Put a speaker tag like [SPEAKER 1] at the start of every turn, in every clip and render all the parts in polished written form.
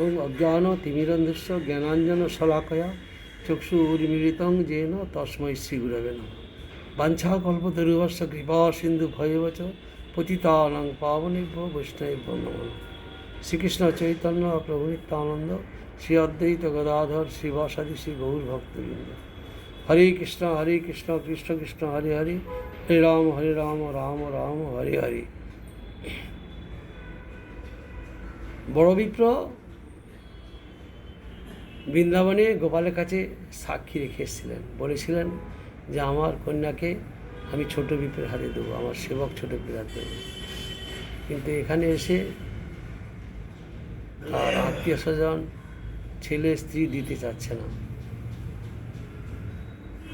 [SPEAKER 1] ওম অজ্ঞানতিমিরন্ধস্য জ্ঞানাঞ্জনশলাকয়া চক্ষুর্মিলিतं येन তস্मै শ্রীগুরবে নমঃ। বাঞ্ছাকল্পতরুভ্যশ্চ কৃপা সিন্ধুভ্যেব চ পতিতানাং পাবনেভ্যো বৈষ্ণবেভ্যো নমঃ। শ্রীকৃষ্ণ চৈতন্য প্রভু নিত্যানন্দ শ্রী অদ্বৈত গদাধর শ্রীবাসাদি শ্রী গৌর ভক্তবৃন্দ। হরে কৃষ্ণ কৃষ্ণ কৃষ্ণ হরে হরে, হরে রাম রাম রাম হরে হরে। বড় বিপ্র বৃন্দাবনে গোপালের কাছে সাক্ষী রেখে এসেছিলেন, বলেছিলেন যে আমার কন্যাকে আমি ছোট বিপ্রের হাতে দেবো, আমার সেবক ছোট বিপ্রের হাতে দেবো। কিন্তু এখানে এসে তার আত্মীয় স্বজন ছেলে স্ত্রী দিতে চাচ্ছে না।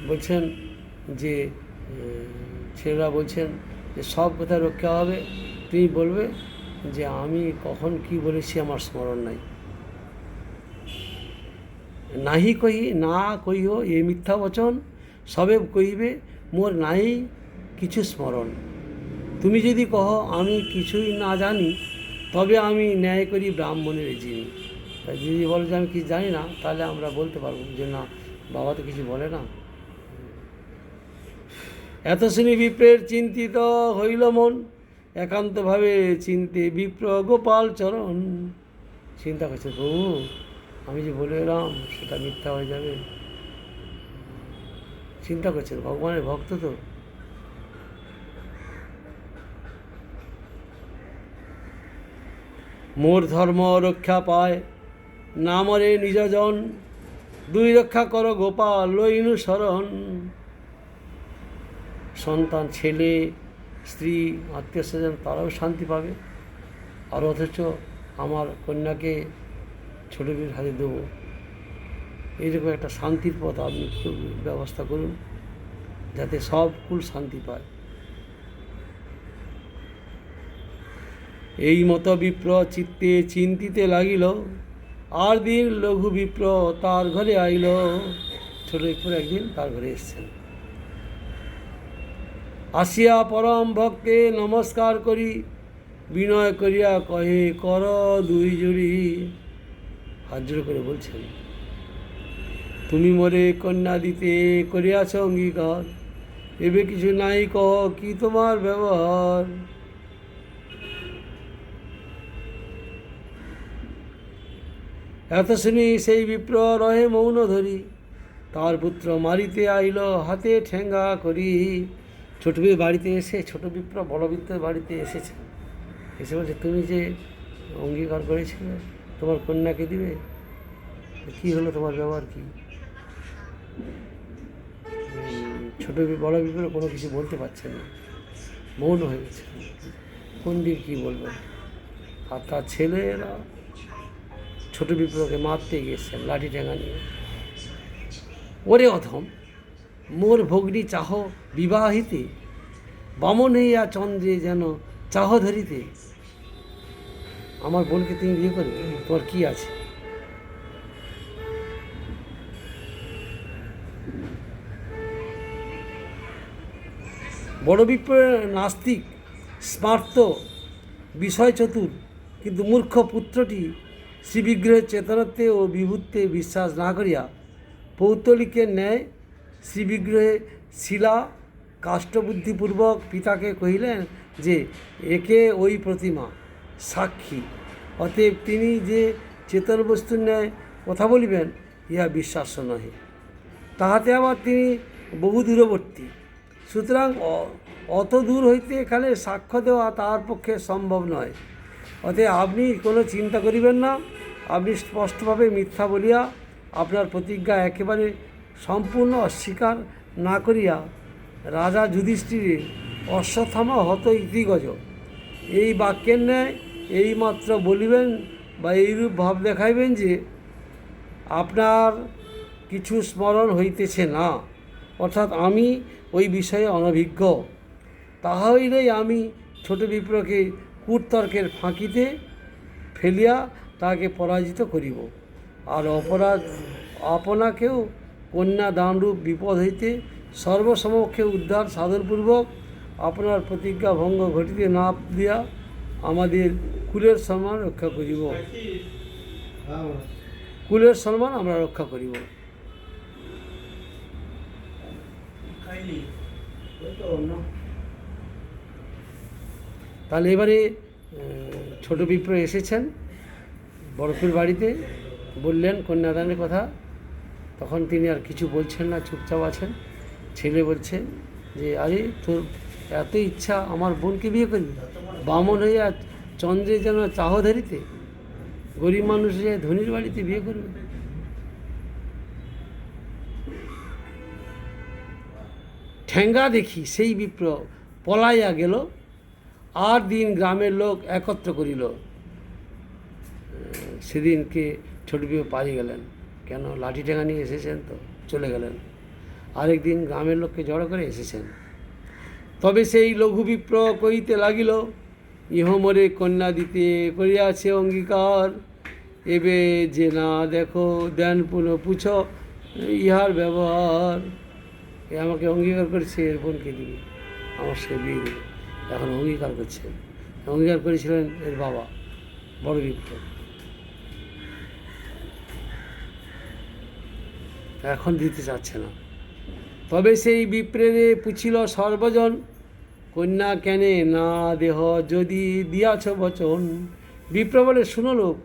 [SPEAKER 1] বলছেন যে ছেলেরা বলছেন যে সব কথা রক্ষা হবে, তুমি বলবে যে আমি কখন কি বলেছি আমার স্মরণ নাই। নাহি কহি না কহিও এ মিথ্যা বচন, সবে কহিবে মোর নাই কিছু স্মরণ। তুমি যদি কহ আমি কিছুই না জানি, তবে আমি ন্যায় করি ব্রাহ্মণের যিনি। তাই যদি বলো যে আমি কিছু জানি না, তাহলে আমরা বলতে পারবো যে না, বাবা তো কিছু বলে না। এত শুনি বিপ্রের চিন্তিত হইল মন, একান্তভাবে চিন্তে বিপ্র গোপাল চরণ। চিন্তা করছে, প্রভু আমি যে বলে এলাম সেটা মিথ্যা হয়ে যাবে। চিন্তা করছেন, ভগবানের ভক্ত তো। মোর ধর্ম রক্ষা পায় না মরে নিজজন, দুই রক্ষা করো গোপাল লইনু শরণ। সন্তান, ছেলে, স্ত্রী, আত্মীয় স্বজন তারাও শান্তি পাবে, আর অথচ আমার কন্যাকে ছোটো বীর হাতে দেবো। এইরকম একটা শান্তির পথ আপনি ব্যবস্থা করুন, যাতে সব কুল শান্তি পায়। এই মতো বিপ্র চিত্তে চিন্তিতে লাগিল, আর দিন লঘু বিপ্র তার ঘরে আইল। ছোট বিপ্র একদিন তার ঘরে এসছেন। আসিয়া পরম ভক্তে নমস্কার করি, বিনয় করিয়া কহে কর দুই জুড়ি। হাত জোড় করে বলছেন, তুমি মোরে কন্যা দিতে করিয়াছ অঙ্গীকার, এবে কিছু নাই কহ কি তোমার ব্যবহার। এত শুনি সেই বিপ্র রহে মৌন ধরি, তার পুত্র মারিতে আইল হাতে ঠেঙ্গা করি। ছোট বিপ্র বাড়িতে এসে, ছোট বিপ্র বড় বিপ্রের বাড়িতে এসেছে, এসে বলছে তুমি যে অঙ্গীকার করেছিলে তোমার কন্যাকে দিবে, কী হলো, তোমার ব্যবহার কী? বড় বিপ্র কোনো কিছু বলতে পারছেন না, মৌন হয়ে গেছে। কোন দিক কী বলবেন? আর তার ছেলেরা ছোট বিপ্রকে মারতে গিয়েছেন লাঠি ঠেঙা নিয়ে। ওরে অধম, মোর ভগ্নী চাহ বিবাহিতে, বামন হইয়া চন্দ্রে যেন চাহ ধরিতে। আমার বোনকে তুমি বিয়ে করবে, তোমার কি আছে? বড় বিপ্র নাস্তিক, স্মার্ত, বিষয় চতুর, কিন্তু মূর্খ পুত্রটি শ্রীবিগ্রহের চেতনত্বে ও বিভূত্বে বিশ্বাস না করিয়া পৌত্তলিকের ন্যায় শ্রীবিগ্রহে শিলা কাষ্ঠবুদ্ধিপূর্বক পিতাকে কহিলেন যে একে ওই প্রতিমা সাক্ষী, অতএব তিনি যে চেতন বস্তুর ন্যায় কথা বলিবেন ইহা বিশ্বাস্য নহে। তাহাতে আবার তিনি বহু দূরবর্তী, সুতরাং অত দূর হইতে এখানে সাক্ষ্য দেওয়া তাহার পক্ষে সম্ভব নয়। অতএব আপনি কোনো চিন্তা করিবেন না, আপনি স্পষ্টভাবে মিথ্যা বলিয়া আপনার প্রতিজ্ঞা একেবারে সম্পূর্ণ অস্বীকার না করিয়া রাজা যুধিষ্ঠিরের অশ্বত্থামা হত ইতিগজ এই বাক্যের ন্যায় এইমাত্র বলিবেন বা এইরূপ ভাব দেখাইবেন যে আপনার কিছু স্মরণ হইতেছে না, অর্থাৎ আমি ওই বিষয়ে অনভিজ্ঞ। তাহা হইলেই আমি ছোট বিপ্রকে কূটতর্কের ফাঁকিতে ফেলিয়া তাহাকে পরাজিত করিব, আর আপনাকেও কন্যা দানরূপ বিপদ হইতে সর্বসমক্ষে উদ্ধার সাধনপূর্বক আপনার প্রতিজ্ঞা ভঙ্গ ঘটিতে না দিয়া আমাদের কুলের সম্মান রক্ষা করিব। কুলের সম্মান আমরা রক্ষা করিব। তাহলে এবারে ছোট বিপ্র এসেছেন বরফের বাড়িতে, বললেন কন্যাদানের কথা। তখন তিনি আর কিছু বলছেন না, চুপচাপ আছেন। ছেলে বলছে যে আরে তোর এত ইচ্ছা আমার বোনকে বিয়ে করবি, বামন হয়ে আর চন্দ্রে যেন চাহ ধরিতে, গরিব মানুষ যে ধনির বাড়িতে বিয়ে করবে। ঠেঙ্গা দেখি সেই বিপ্র পলাইয়া গেল, আর দিন গ্রামের লোক একত্র করিল। সেদিনকে ছোট বিপ্র পালিয়ে গেলেন, কেন লাঠি ঠেঙ্গা নিয়ে এসেছেন তো চলে গেলেন। আরেকদিন গ্রামের লোককে জড়ো করে এসেছেন। তবে সেই লঘু বিপ্র কহিতে লাগিল, ইহ মোরে কন্যা দিতে করিয়াছে অঙ্গীকার, এবে যে না দেখো দেন পুনঃ পুছ ইহার ব্যবহার। এ আমাকে অঙ্গীকার করেছে এর বোনকে দিবে, আমার সে বিয়ে দেবে। এখন অঙ্গীকার করছেন, অঙ্গীকার করেছিলেন এর বাবা বড় বিপ্র, এখন দিতে চাচ্ছে না। তবে সেই বিপ্রেরে পুছিল সর্বজন, কন্যা কেনে না দেহ যদি দিয়াছ বচন। বিপ্র বলে, শুনো লোক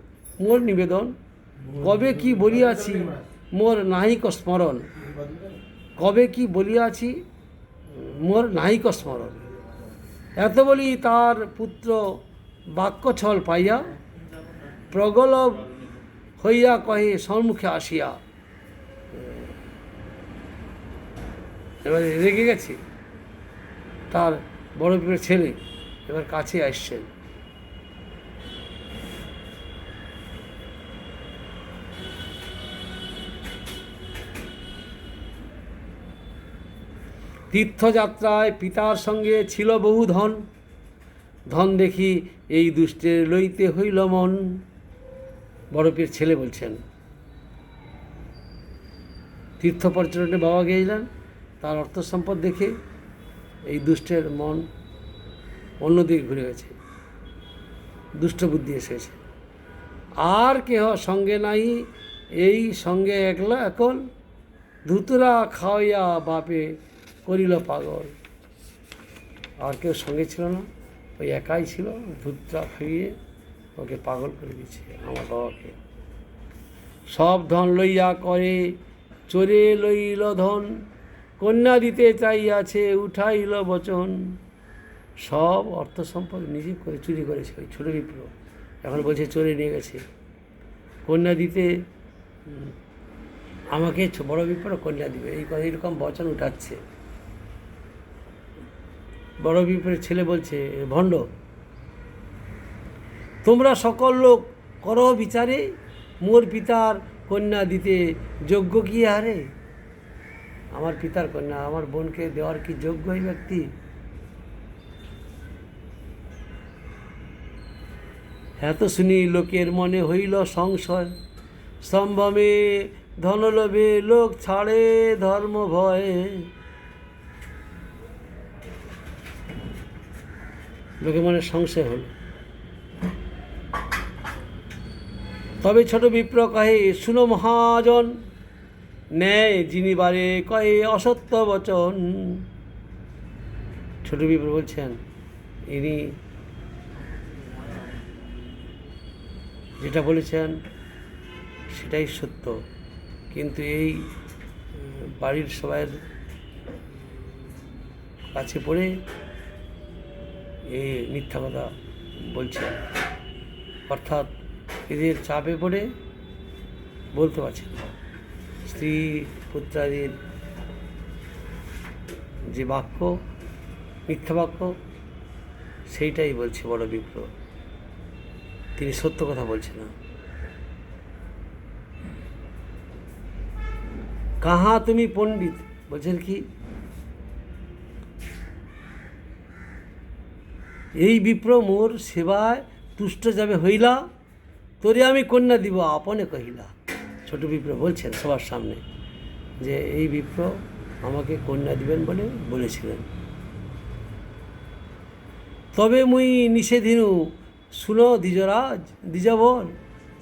[SPEAKER 1] মোর নিবেদন, কবে কি বলিয়াছি মোর নাহিক স্মরণ, কবে কি বলিয়াছি মোর নাহিক স্মরণ। এত বলি তার পুত্র বাক্যছল পাইয়া, প্রগলভ হইয়া কহে সম্মুখে আসিয়া। এবারে রেগে গেছে, তার বড় বিপ্রের ছেলে এবার কাছে আসছেন। তীর্থযাত্রায় পিতার সঙ্গে ছিল বহু ধন, ধন দেখি এই দুষ্টের লইতে হইল মন। বড়পীর ছেলে বলছেন, তীর্থ পর্যটনে বাবা গিয়েছিলেন, তার অর্থ সম্পদ দেখে এই দুষ্টের মন অন্যদিকে ঘুরে গেছে, দুষ্ট বুদ্ধি এসেছে। আর কেহ সঙ্গে নাই, এই সঙ্গে একলা এখন, ধুতুরা খাওয়াইয়া বাপে করিল পাগল। আর কেউ সঙ্গে ছিল না, ওই একাই ছিল, ধুতরা খাইয়ে ওকে পাগল করে দিচ্ছে আমার বাবাকে। সব ধন লইয়া করে চোরে লইল ধন, কন্যা দিতে চাইয়াছে উঠাইল বচন। সব অর্থ সম্পদ নিজে করে চুরি করেছে ওই ছোট বিপ্র, এখন বলছে চোরে নিয়ে গেছে। কন্যা দিতে আমাকে বড় বিপ্র কন্যা দিবে, এই কথা এরকম বচন উঠাচ্ছে। বড় বিপ্রের ছেলে বলছে, ভণ্ড, তোমরা সকল লোক করো বিচারে, মোর পিতার কন্যা দিতে যোগ্য কি হারে? আমার পিতার কন্যা আমার বোনকে দেওয়ার কি যোগ্য এই ব্যক্তি? এত শুনি লোকের মনে হইল সংশয়, সম্ভ্রমে ধনলোভে লোক ছাড়ে ধর্ম ভয়ে। লোকের মনে সংশয় হল। তবে ছোট বিপ্র কহে, শুনো মহাজন, ন্যায় যিনি বারে কহে অসত্য বচন। ছোট বিপ্র বলছেন, ইনি যেটা বলেছেন সেটাই সত্য, কিন্তু এই বাড়ির সবাই কাছে পড়ে এই মিথ্যা কথা বলছেন, অর্থাৎ এদের চাপে পড়ে বলতে পারছেন না। স্ত্রী পুত্রাদির যে বাক্য, মিথ্যা বাক্য, সেইটাই বলছে বড় বিপ্র, তিনি সত্য কথা বলছেন না। কাহা তুমি পণ্ডিত, বলছেন কি এই বিপ্র মোর সেবায় তুষ্ট যাবে হইলা, তোরে আমি কন্যা দিব আপনে কহিলা। ছোট বিপ্র বলছেন সবার সামনে যে এই বিপ্র আমাকে কন্যা দিবেন বলে বলেছিলেন। তবে মুই নিষেধিনু, শুনো দ্বিজরাজ দ্বিজবর,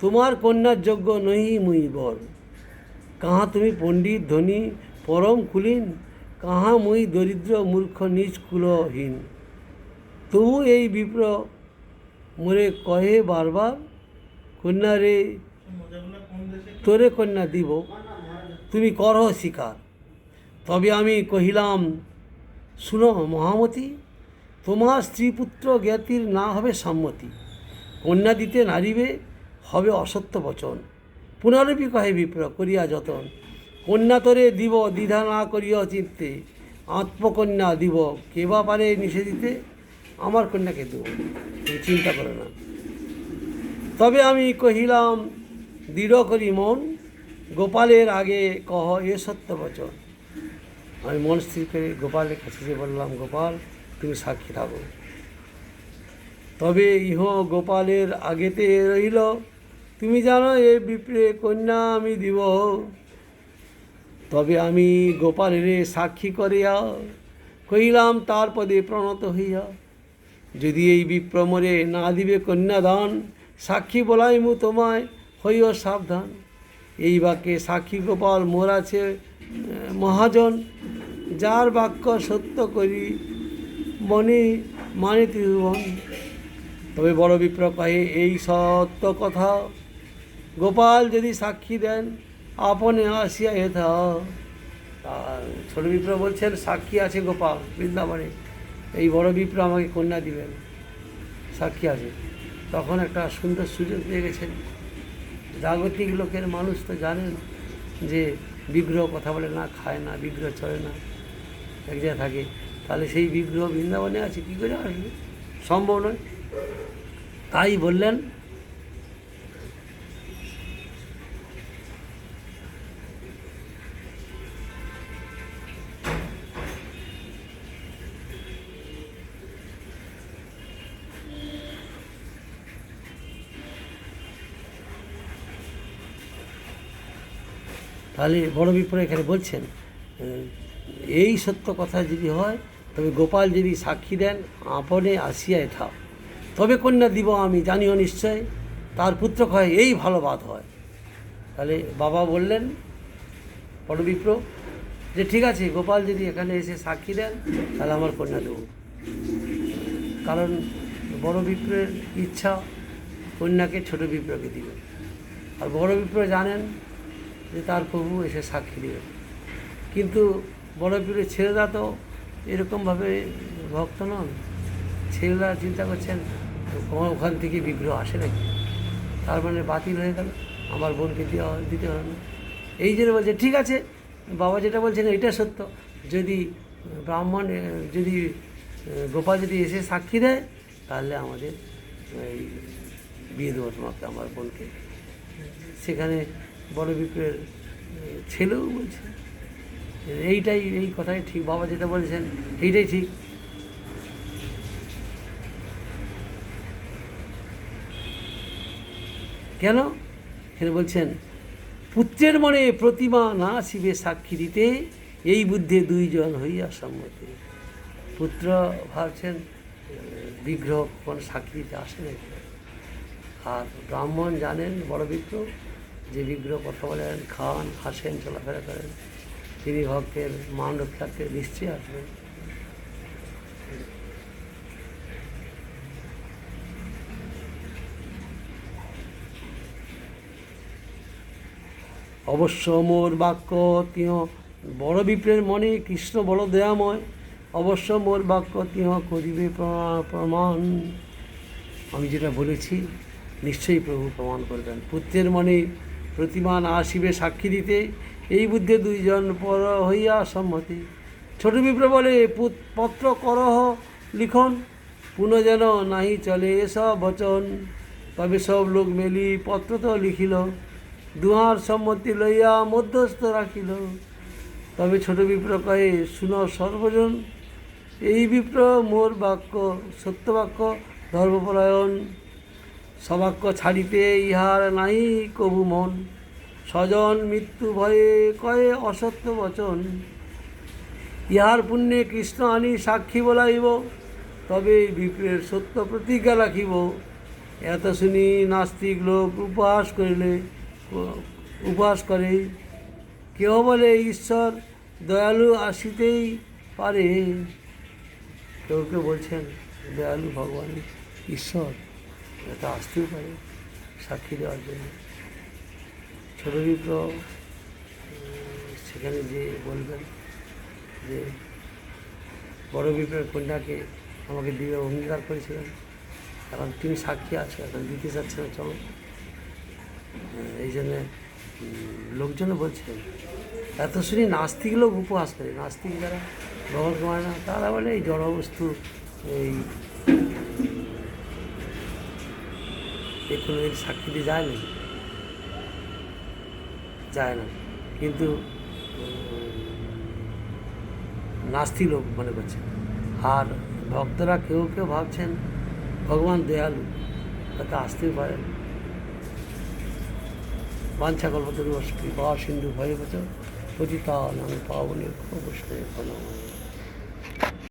[SPEAKER 1] তোমার কন্যার যোগ্য নহি মুই বর। কাহা তুমি পণ্ডিত ধনী পরম কুলীন, কাহা মুই দরিদ্র মূর্খ নিজ কুলহীন। তবু এই বিপ্র মোরে কহে বারবার, কন্যা রে তোরে কন্যা দিব, তুমি করহ স্বীকার। তবে আমি কহিলাম, শুনো মহামতি, তোমার স্ত্রীপুত্র জ্ঞাতির না হবে সম্মতি। কন্যা দিতে নারিবে হবে অসত্য বচন। পুনরপি কহে বিপ্র করিয়া যতন, কন্যা তোরে দিব দ্বিধা না করিয়া চিত্তে। আত্মকন্যা দিব কে বা পারে নিষে দিতে, আমার কন্যাকে দেব, তুমি চিন্তা করো না। তবে আমি কহিলাম দৃঢ় করি মন, গোপালের আগে কহ এ সত্য বচন। আমি মন স্থির করে গোপালের কাছে যে বললাম, গোপাল তুমি সাক্ষী থাকো। তবে ইহ গোপালের আগেতে রহিল, তুমি জানো এ বিপ্রে কন্যা আমি দিব। তবে আমি গোপালের সাক্ষী করিয়া কহিলাম তার পদে প্রণত হইয়া, যদি এই বিপ্র মোরে না দিবে কন্যাদান, সাক্ষী বলাইমু তোমায় হইও সাবধান। এই বাক্যে সাক্ষী গোপাল মোর আছে মহাজন, যার বাক্য সত্য করি মনে মানে ত্রিভুবন। তবে বড় বিপ্র কহে এই সত্য কথা, গোপাল যদি সাক্ষী দেন আপনে আসিয়া হেথা। আর ছোট বিপ্র বলছেন সাক্ষী আছে গোপাল বৃন্দাবনে, এই বড় বিপ্র আমাকে কন্যা দিবেন, সাক্ষী আছে। তখন একটা সুন্দর সুযোগ পেয়ে গেছেন। জাগতিক লোকের মানুষ তো জানেন যে বিগ্রহ কথা বলে না, খায় না, বিগ্রহ চলে না, এক জায়গায় থাকে। তাহলে সেই বিগ্রহ বৃন্দাবনে আছে, কী করে আসবে? সম্ভব নয়। তাই বললেন তাহলে বড় বিপ্র এখানে বলছেন এই সত্য কথা যদি হয়, তবে গোপাল যদি সাক্ষী দেন আপনে আসিয়া এথা, তবে কন্যা দিব আমি জানিও নিশ্চয়। তার পুত্র কয় এই ভালো বাদ হয়। তাহলে বাবা বললেন বড় বিপ্র যে ঠিক আছে, গোপাল যদি এখানে এসে সাক্ষী দেন তাহলে আমার কন্যা দেব। কারণ বড় বিপ্রের ইচ্ছা কন্যাকে ছোট বিপ্রকে দিবে। আর বড় বিপ্র জানেন যে তার প্রভু এসে সাক্ষী দেবে। কিন্তু বড় বিপ্রের ছেলেরা তো এরকমভাবে ভক্ত নন। ছেলেরা চিন্তা করছেন ওখান থেকে বিগ্রহ আসে নাকি, তার মানে বাতিল হয়ে গেল, আমার বোনকে দিতে হবে না। এই জন্য বলছে ঠিক আছে, বাবা যেটা বলছেন এটা সত্য। যদি ব্রাহ্মণ যদি গোপাল যদি এসে সাক্ষী দেয় তাহলে আমাদের এই বিয়ে দেবো তোমাকে, আমার বোনকে। সেখানে বড় বিপ্রের ছেলেও বলছে এইটাই, এই কথাই ঠিক, বাবা যেটা বলছেন এইটাই ঠিক। কেন? এখানে বলছেন পুত্রের মনে প্রতিমা না শিবে সাক্ষী দিতে, এই বুদ্ধে দুইজন হইয়া সম্মতি। পুত্র ভাবছেন বিগ্রহ কোন সাক্ষী দিতে আসে নাকি। আর ব্রাহ্মণ জানেন বড় বিপ্র যে বিগ্রহ কথা বলেন, খান, হাসেন, চলাফেরা করেন, তিনি ভক্তের মান রক্ষার্থে নিশ্চয়ই আসবেন। অবশ্য মোর বাক্য তিহ বড় বিপ্রের মনে কৃষ্ণ বড় দয়াময়, অবশ্য মোর বাক্য তিহ করিবে প্রমাণ। আমি যেটা বলেছি নিশ্চয়ই প্রভু প্রমাণ করবেন। পুত্রের মনে প্রতিমা না আসিবে সাক্ষী দিতে, এই বুদ্ধে দুইজন পর হইয়া সম্মতি। ছোট বিপ্র বলে পত্র করহ লিখন, পুনঃ যেন নাহি চলে এসব বচন। তবে সব লোক মেলি পত্র তো লিখিল, দুহার সম্মতি লইয়া মধ্যস্থ রাখিল। তবে ছোট বিপ্র কহে শুন সর্বজন, এই বিপ্র মোর বাক্য সত্যবাক্য ধর্মপরায়ণ। সবাক্য ছাড়িতে ইহার নাই কবু মন, স্বজন মৃত্যু ভয়ে কয়ে অসত্য বচন। ইহার পুণ্যে কৃষ্ণ আনি সাক্ষী বলাইব, তবে বিপ্রের সত্য প্রতিজ্ঞা রাখিব। এত শুনি নাস্তিক লোক উপহাস করে, কেউ বলে ঈশ্বর দয়ালু আসিতেই পারে, কেউ কেউ বলছেন দয়ালু ভগবান ঈশ্বর এটা আসতেও পারে সাক্ষী দেওয়ার জন্য। ছোট বিপ্র সেখানে যে বলবেন যে বড় বিপ্রের কন্যাকে আমাকে দিবে অঙ্গীকার করেছিলেন, এখন তিনি সাক্ষী আছে, এখন দিতে চাচ্ছেন চল। এই জন্যে লোকজনে বলছেন এত শুনি নাস্তিক লোক উপহাস করে, নাস্তিক যারা ভগবানকে মানে না তারা বলে এই জড়বস্তু এই কোনোদিন সাক্ষী দিয়ে যায় না, যায় না। কিন্তু নাস্তিক লোক মনে করছেন। আর ভক্তরা কেউ কেউ ভাবছেন ভগবান দয়ালু, তাতে আসতেই পারেন। বাঞ্ছা কল্পতরু কৃপা সিন্ধু ভয়ে বচ পতিতানাং পাবনেভ্যো বৈষ্ণবেভ্যো নমঃ।